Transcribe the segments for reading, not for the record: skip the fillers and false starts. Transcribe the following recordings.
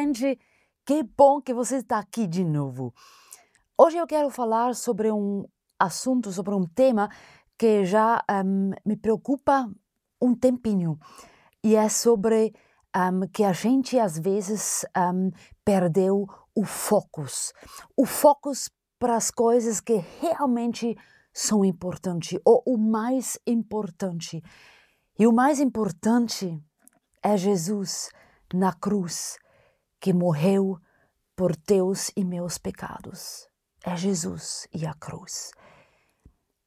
gente! Que bom que você está aqui de novo. Hoje eu quero falar sobre um assunto, sobre um tema que já me preocupa um tempinho. E é sobre que a gente às vezes perdeu o foco. O foco para as coisas que realmente são importantes, ou o mais importante. E o mais importante é Jesus na cruz, que morreu por teus e meus pecados. É Jesus e a cruz.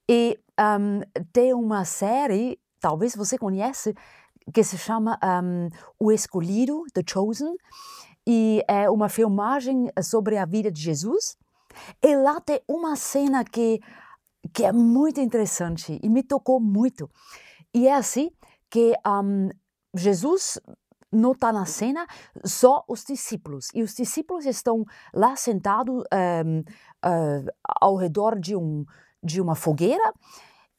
E tem uma série, talvez você conhece, que se chama O Escolhido, The Chosen, e é uma filmagem sobre a vida de Jesus. E lá tem uma cena que é muito interessante e me tocou muito. E é assim que Jesus não está na cena, só os discípulos. E os discípulos estão lá sentados ao redor de uma fogueira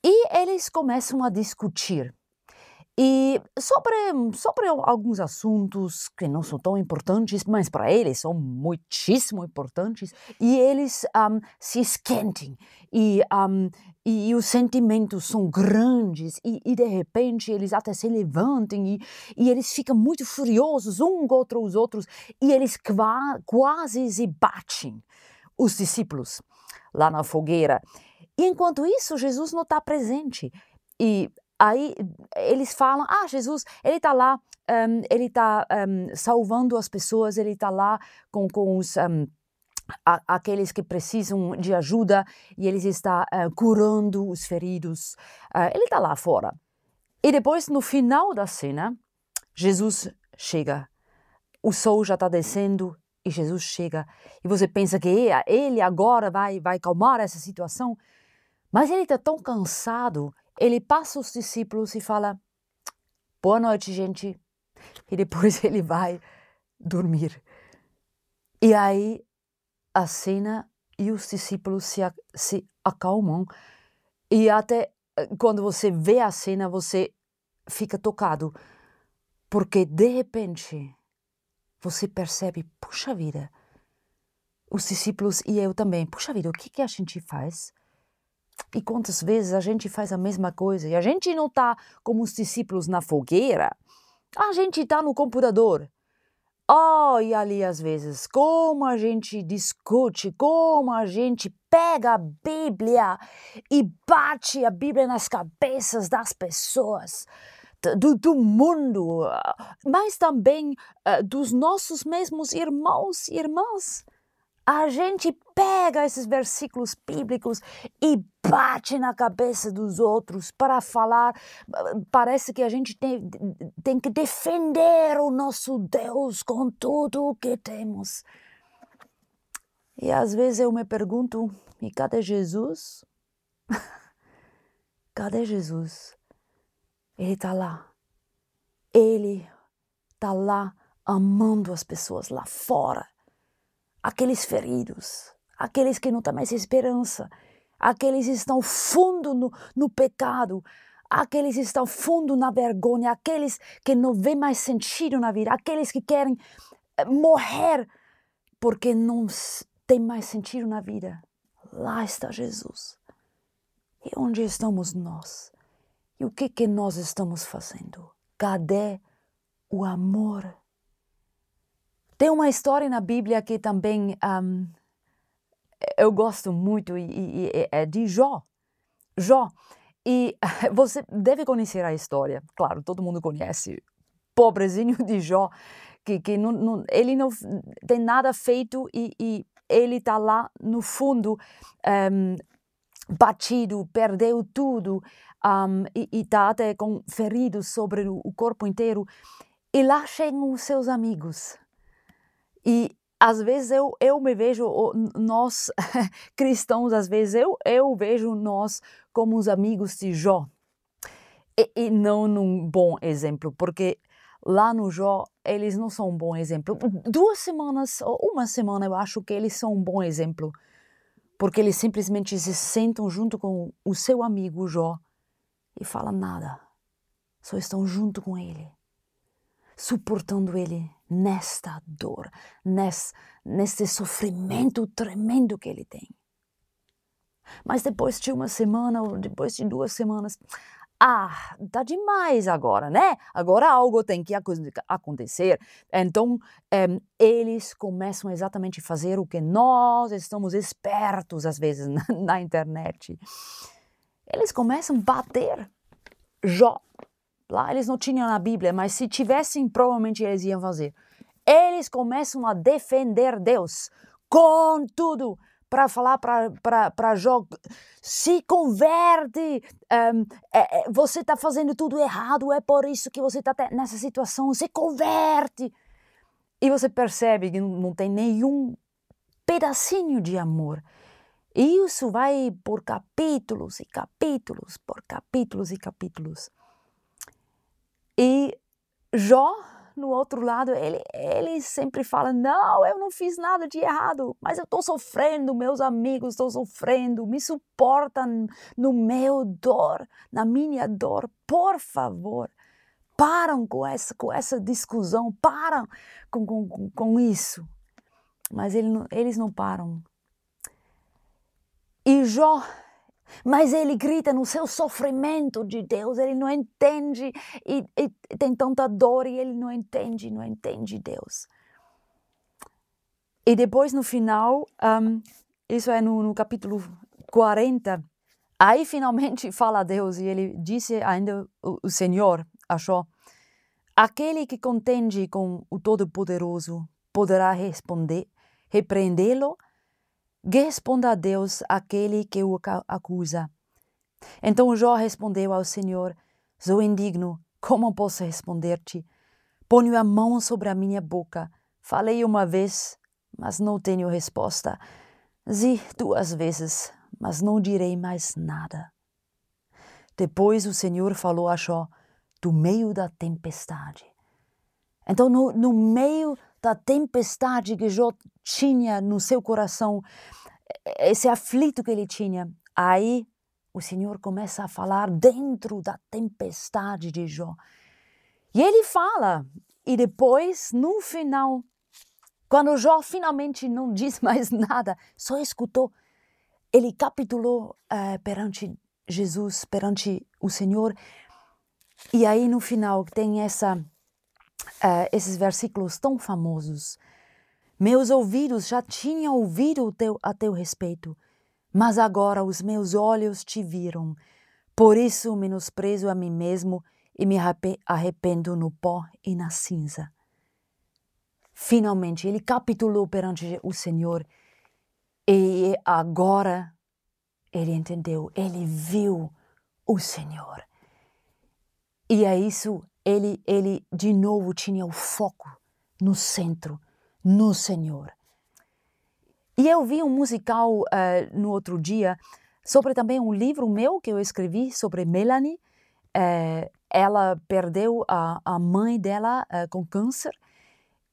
e eles começam a discutir. E sobre alguns assuntos que não são tão importantes, mas para eles são muitíssimo importantes, e eles se esquentam, e os sentimentos são grandes, e de repente eles até se levantam, e eles ficam muito furiosos um contra os outros, e eles quase se batem, os discípulos, lá na fogueira. E enquanto isso, Jesus não está presente. E aí eles falam, Jesus, ele está lá, ele está salvando as pessoas, ele está lá com os, aqueles que precisam de ajuda, e ele está curando os feridos, ele está lá fora. E depois, no final da cena, Jesus chega, o sol já está descendo, e Jesus chega, e você pensa que ele agora vai calmar essa situação, mas ele está tão cansado. Ele passa os discípulos e fala, boa noite, gente. E depois ele vai dormir. E aí a cena e os discípulos se acalmam. E até quando você vê a cena, você fica tocado. Porque de repente você percebe, puxa vida, os discípulos e eu também, puxa vida, o que a gente faz? E quantas vezes a gente faz a mesma coisa? E a gente não está como os discípulos na fogueira. A gente está no computador. E ali às vezes, como a gente discute, como a gente pega a Bíblia e bate a Bíblia nas cabeças das pessoas, do mundo, mas também dos nossos mesmos irmãos e irmãs. A gente pega esses versículos bíblicos e bate na cabeça dos outros para falar. Parece que a gente tem que defender o nosso Deus com tudo o que temos. E às vezes eu me pergunto, e cadê Jesus? Cadê Jesus? Ele está lá. Ele está lá amando as pessoas lá fora. Aqueles feridos, aqueles que não têm mais esperança, aqueles que estão fundo no pecado, aqueles que estão fundo na vergonha, aqueles que não vêem mais sentido na vida, aqueles que querem morrer porque não tem mais sentido na vida. Lá está Jesus. E onde estamos nós? E o que nós estamos fazendo? Cadê o amor? Tem uma história na Bíblia que também eu gosto muito, e é de Jó. Jó. E você deve conhecer a história. Claro, todo mundo conhece. Pobrezinho de Jó, que ele não tem nada feito e ele está lá no fundo, batido, perdeu tudo, e está até com feridos sobre o corpo inteiro. E lá chegam os seus amigos. E às vezes eu me vejo, nós cristãos, às vezes eu vejo nós como os amigos de Jó. E não num bom exemplo, porque lá no Jó eles não são um bom exemplo. 2 semanas ou 1 semana eu acho que eles são um bom exemplo. Porque eles simplesmente se sentam junto com o seu amigo Jó e falam nada. Só estão junto com ele, suportando ele nesta dor, nesse sofrimento tremendo que ele tem. Mas depois de uma semana, ou depois de 2 semanas, tá demais agora, né? Agora algo tem que acontecer. Então, eles começam exatamente a fazer o que nós estamos espertos, às vezes, na internet. Eles começam a bater Jó. Lá eles não tinham na Bíblia, mas se tivessem, provavelmente eles iam fazer. Eles começam a defender Deus com tudo, para falar para Jó, se converte, você está fazendo tudo errado, é por isso que você está nessa situação, se converte. E você percebe que não tem nenhum pedacinho de amor. E isso vai por capítulos e capítulos, por capítulos e capítulos. E Jó, no outro lado, ele sempre fala, não, eu não fiz nada de errado, mas eu estou sofrendo, meus amigos estão sofrendo, me suportam no meu dor, na minha dor, por favor. Param com essa discussão, param com isso. Mas eles não param. E Jó, mas ele grita no seu sofrimento de Deus, ele não entende, e tem tanta dor e ele não entende Deus. E depois no final, isso é no capítulo 40, aí finalmente fala Deus e ele disse ainda o Senhor a Jó, aquele que contende com o Todo-Poderoso poderá repreendê-lo, responda a Deus aquele que o acusa. Então Jó respondeu ao Senhor, sou indigno, como posso responder-te? Ponho a mão sobre a minha boca, falei uma vez, mas não tenho resposta. Sim, 2 vezes, mas não direi mais nada. Depois o Senhor falou a Jó, do meio da tempestade. Então no meio da tempestade que Jó tinha no seu coração, esse aflito que ele tinha, aí o Senhor começa a falar dentro da tempestade de Jó. E ele fala, e depois, no final, quando Jó finalmente não diz mais nada, só escutou, ele capitulou perante Jesus, perante o Senhor. E aí no final tem esses versículos tão famosos. Meus ouvidos já tinham ouvido a teu respeito, mas agora os meus olhos te viram. Por isso menosprezo a mim mesmo e me arrependo no pó e na cinza. Finalmente, ele capitulou perante o Senhor e agora ele entendeu, ele viu o Senhor. E é isso, ele de novo tinha o foco no centro, no Senhor. E eu vi um musical no outro dia sobre também um livro meu que eu escrevi sobre Melanie. Ela perdeu a mãe dela com câncer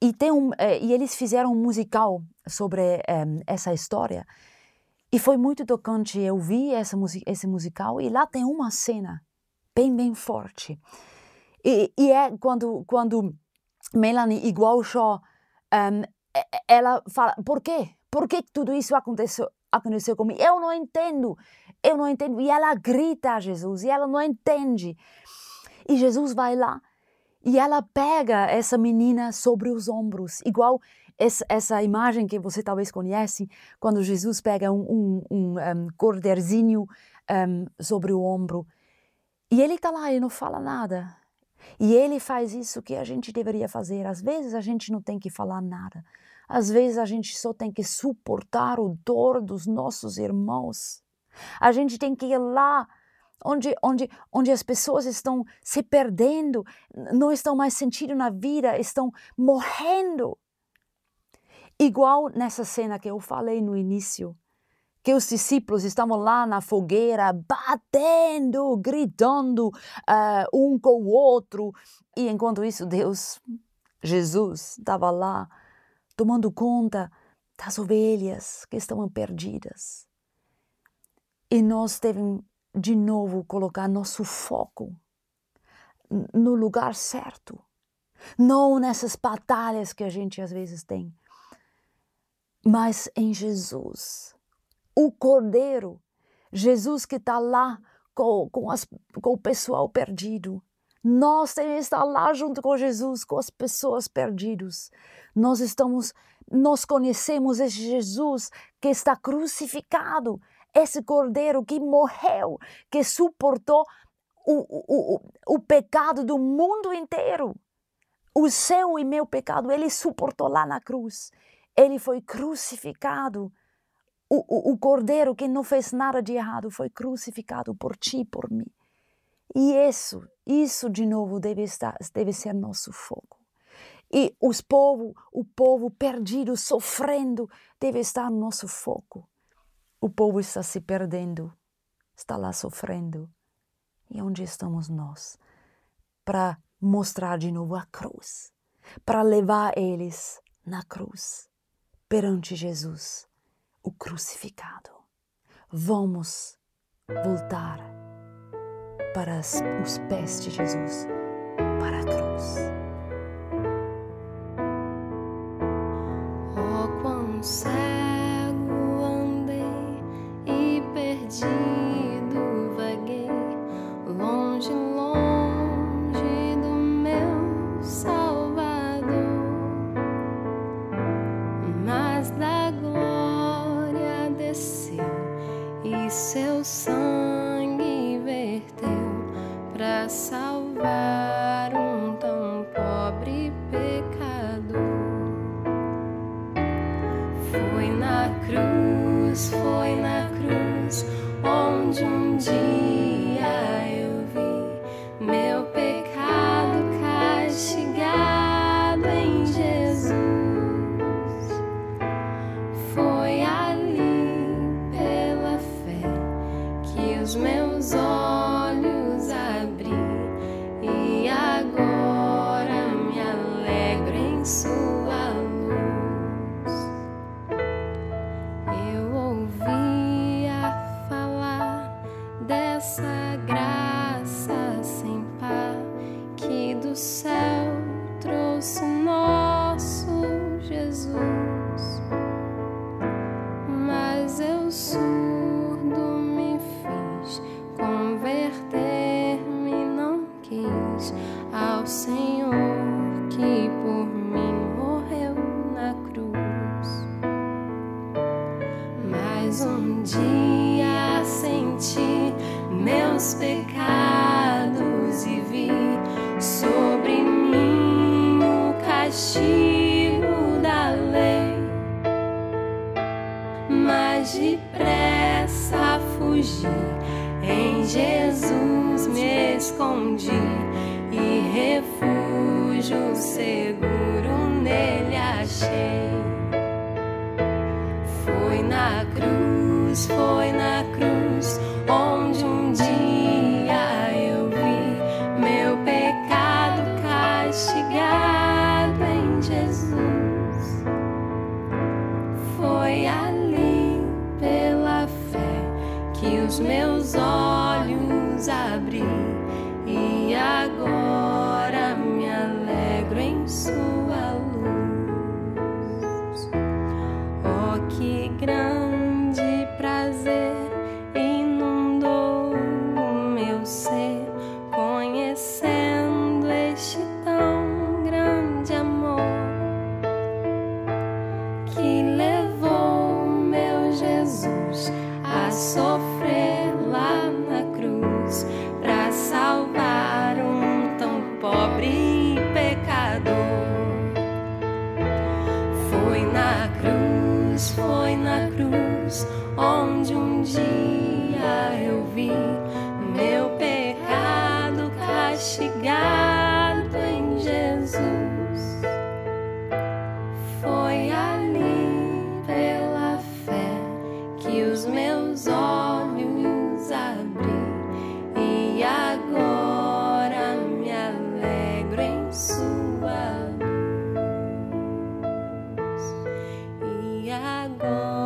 e eles fizeram um musical sobre essa história. E foi muito tocante. Eu vi esse musical e lá tem uma cena bem forte. E é quando Melanie, igual Jó, ela fala, por quê? Por que tudo isso aconteceu comigo? Eu não entendo. E ela grita a Jesus e ela não entende. E Jesus vai lá e ela pega essa menina sobre os ombros, igual essa imagem que você talvez conhece, quando Jesus pega um corderzinho sobre o ombro. E ele está lá e não fala nada. E ele faz isso que a gente deveria fazer. Às vezes a gente não tem que falar nada. Às vezes a gente só tem que suportar o dor dos nossos irmãos. A gente tem que ir lá onde as pessoas estão se perdendo, não estão mais sentindo na vida, estão morrendo. Igual nessa cena que eu falei no início, que os discípulos estavam lá na fogueira, batendo, gritando um com o outro. E enquanto isso, Jesus, estava lá, tomando conta das ovelhas que estavam perdidas. E nós devemos, de novo, colocar nosso foco no lugar certo. não nessas batalhas que a gente às vezes tem, mas em Jesus, o Cordeiro, Jesus que está lá com o pessoal perdido. Nós temos que estar lá junto com Jesus, com as pessoas perdidas. Nós conhecemos esse Jesus que está crucificado, esse Cordeiro que morreu, que suportou o pecado do mundo inteiro. O seu e meu pecado, ele suportou lá na cruz. Ele foi crucificado. O Cordeiro que não fez nada de errado foi crucificado por ti e por mim. E isso de novo deve ser nosso foco. E o povo perdido, sofrendo, deve estar no nosso foco. O povo está se perdendo, está lá sofrendo. E onde estamos nós? Para mostrar de novo a cruz, para levar eles na cruz, perante Jesus, o crucificado. Vamos voltar para os pés de Jesus, para a cruz. Oh, quão cego andei e perdido vaguei, longe, longe do meu Salvador, mas da glória desceu e seu sangue verteu para salvar um tão pobre pecador. Foi na cruz, onde um dia eu vi meu pecado castigado em Jesus. Foi ali pela fé que os meus olhos abri e agora me alegro em sua luz. Eu ouvia falar dessa graça sem par que do céu trouxe nosso Jesus, mas eu surdo me fiz, converter-me não quis ao Senhor que por mim morreu na cruz. Mas um dia senti meus pecados e vi sobre mim o castigo da lei, mas depressa fugi, em Jesus me escondi e refúgio seguro nele achei. Foi na cruz, onde um dia eu vi meu pecado castigado em Jesus. Foi ali pela fé que os meus olhos abri e agora me alegro em sua luz. Oh, que grande prazer inundou o meu ser, conhecendo este tão grande amor que levou meu Jesus a sofrer lá na cruz para salvar um tão pobre pecador. Foi na cruz, onde um dia eu vi meu pecado castigado em Jesus. Foi ali pela fé que os meus olhos abri e agora me alegro em sua luz. E agora